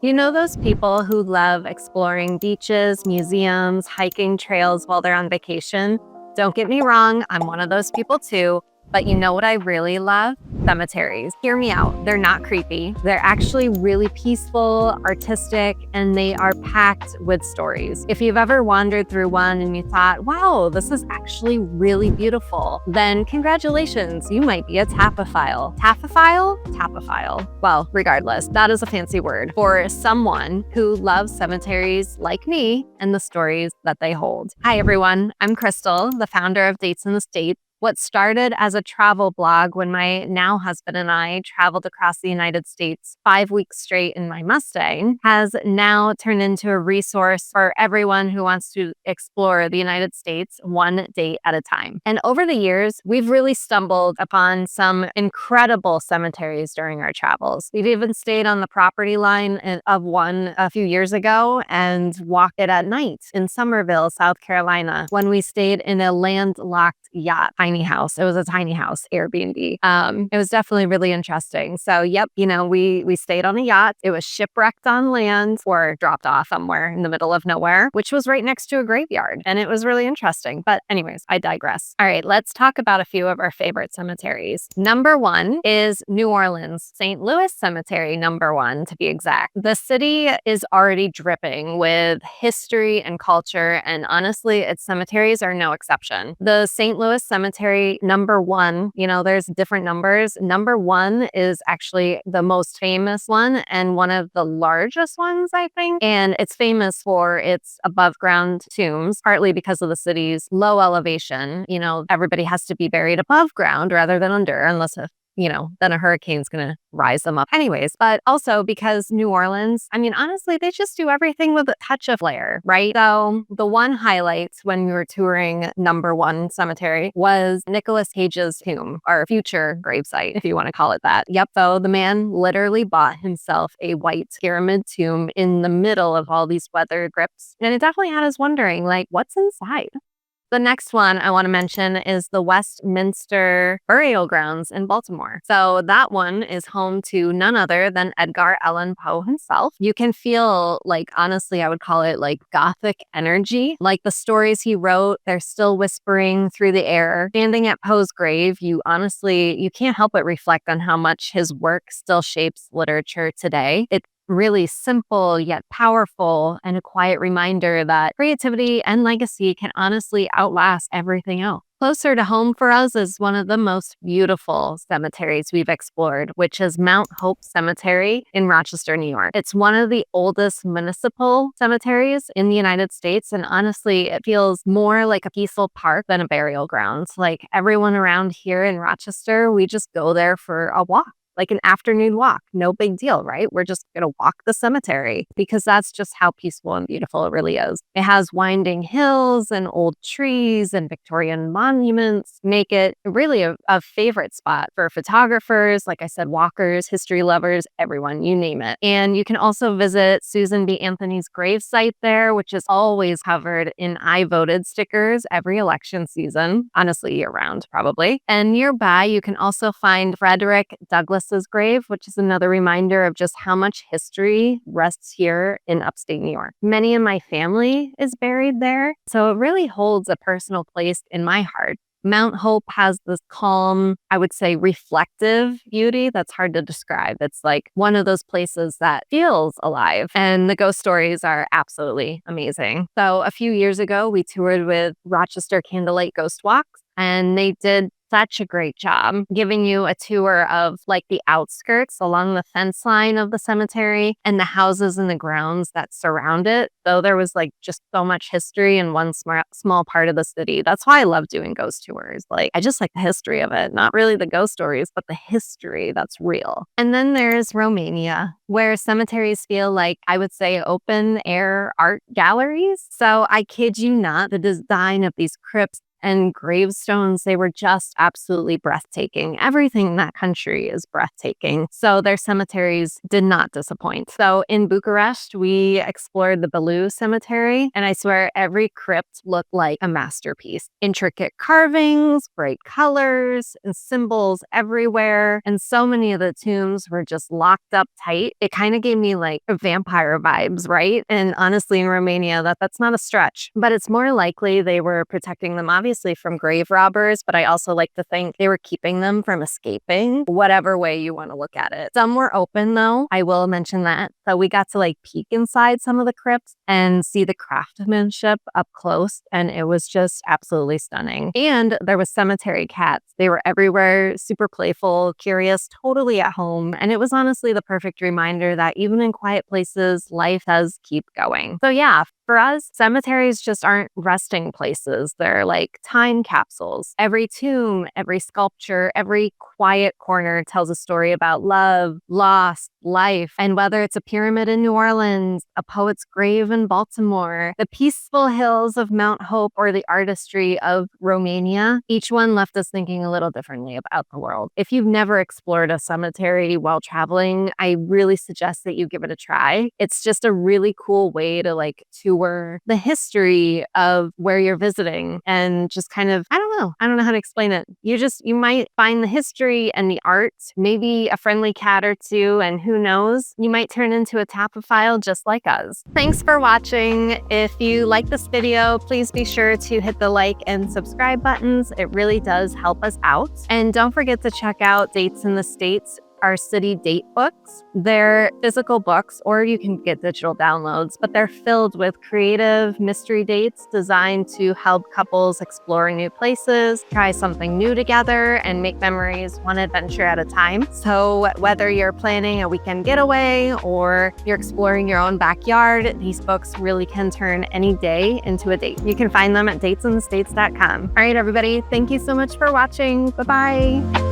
You know those people who love exploring beaches, museums, hiking trails while they're on vacation? Don't get me wrong, I'm one of those people too. But you know what I really love? Cemeteries. Hear me out. They're not creepy. They're actually really peaceful, artistic, and they are packed with stories. If you've ever wandered through one and you thought, wow, this is actually really beautiful, then congratulations, you might be a taphophile. Taphophile? Taphophile. Well, regardless, that is a fancy word for someone who loves cemeteries like me and the stories that they hold. Hi, everyone. I'm Crystal, the founder of Dates in the States. What started as a travel blog when my now husband and I traveled across the United States 5 weeks straight in my Mustang has now turned into a resource for everyone who wants to explore the United States one date at a time. And over the years, we've really stumbled upon some incredible cemeteries during our travels. We've even stayed on the property line of one a few years ago and walked it at night in Somerville, South Carolina, when we stayed in a landlocked yacht. Tiny house. It was a tiny house, Airbnb. It was definitely really interesting. So, yep, we stayed on a yacht. It was shipwrecked on land or dropped off somewhere in the middle of nowhere, which was right next to a graveyard. And it was really interesting. But anyways, I digress. All right, let's talk about a few of our favorite cemeteries. Number one is New Orleans, St. Louis Cemetery, number one to be exact. The city is already dripping with history and culture, and honestly, its cemeteries are no exception. The St. Louis Cemetery number one, there's different numbers. Number one is actually the most famous one and one of the largest ones, I think. And it's famous for its above ground tombs, partly because of the city's low elevation. Everybody has to be buried above ground rather than under, unless then a hurricane's going to rise them up anyways. But also because New Orleans, honestly, they just do everything with a touch of flair, right? So the one highlight when we were touring number one cemetery was Nicolas Cage's tomb, or future gravesite, if you want to call it that. Yep. So the man literally bought himself a white pyramid tomb in the middle of all these weathered crypts. And it definitely had us wondering, what's inside? The next one I want to mention is the Westminster Burial Grounds in Baltimore. So that one is home to none other than Edgar Allan Poe himself. You can feel honestly, I would call it Gothic energy. Like the stories he wrote, they're still whispering through the air. Standing at Poe's grave, you can't help but reflect on how much his work still shapes literature today. It's really simple yet powerful, and a quiet reminder that creativity and legacy can honestly outlast everything else. Closer to home for us is one of the most beautiful cemeteries we've explored, which is Mount Hope Cemetery in Rochester, New York. It's one of the oldest municipal cemeteries in the United States, and honestly, it feels more like a peaceful park than a burial ground. Like everyone around here in Rochester, we just go there for a walk. Like an afternoon walk. No big deal, right? We're just going to walk the cemetery because that's just how peaceful and beautiful it really is. It has winding hills and old trees and Victorian monuments, make it really a favorite spot for photographers, like I said, walkers, history lovers, everyone, you name it. And you can also visit Susan B. Anthony's gravesite there, which is always covered in I voted stickers every election season, honestly year round probably. And nearby, you can also find Frederick Douglass's grave, which is another reminder of just how much history rests here in upstate New York. Many of my family is buried there, so it really holds a personal place in my heart. Mount Hope has this calm, I would say reflective beauty that's hard to describe. It's like one of those places that feels alive, and the ghost stories are absolutely amazing. So a few years ago, we toured with Rochester Candlelight Ghost Walks, and they did such a great job giving you a tour of the outskirts along the fence line of the cemetery and the houses and the grounds that surround it. Though there was just so much history in one small part of the city. That's why I love doing ghost tours. I just like the history of it, not really the ghost stories, but the history that's real. And then there's Romania, where cemeteries feel like, I would say, open air art galleries. So I kid you not, the design of these crypts and gravestones. They were just absolutely breathtaking. Everything in that country is breathtaking. So their cemeteries did not disappoint. So in Bucharest, we explored the Bellu Cemetery, and I swear every crypt looked like a masterpiece. Intricate carvings, bright colors, and symbols everywhere. And so many of the tombs were just locked up tight. It kind of gave me like vampire vibes, right? And honestly, in Romania, that's not a stretch, but it's more likely they were protecting them obviously from grave robbers, but I also like to think they were keeping them from escaping, whatever way you want to look at it. Some were open though, I will mention that. So we got to like peek inside some of the crypts and see the craftsmanship up close, and it was just absolutely stunning. And there was cemetery cats. They were everywhere, super playful, curious, totally at home, and it was honestly the perfect reminder that even in quiet places, life does keep going. So yeah, for us, cemeteries just aren't resting places. They're like time capsules. Every tomb, every sculpture, every quiet corner tells a story about love, loss, life. And whether it's a pyramid in New Orleans, a poet's grave in Baltimore, the peaceful hills of Mount Hope, or the artistry of Romania, each one left us thinking a little differently about the world. If you've never explored a cemetery while traveling, I really suggest that you give it a try. It's just a really cool way to like tour the history of where you're visiting and just kind of, I don't know how to explain it. You might find the history and the art, maybe a friendly cat or two, and who knows, you might turn into a taphophile just like us. Thanks for watching. If you like this video, please be sure to hit the like and subscribe buttons. It really does help us out. And don't forget to check out Dates in the States, our city date books. They're physical books, or you can get digital downloads, but they're filled with creative mystery dates designed to help couples explore new places, try something new together, and make memories one adventure at a time. So whether you're planning a weekend getaway or you're exploring your own backyard, these books really can turn any day into a date. You can find them at datesinthestates.com. All right, everybody, thank you so much for watching. Bye-bye.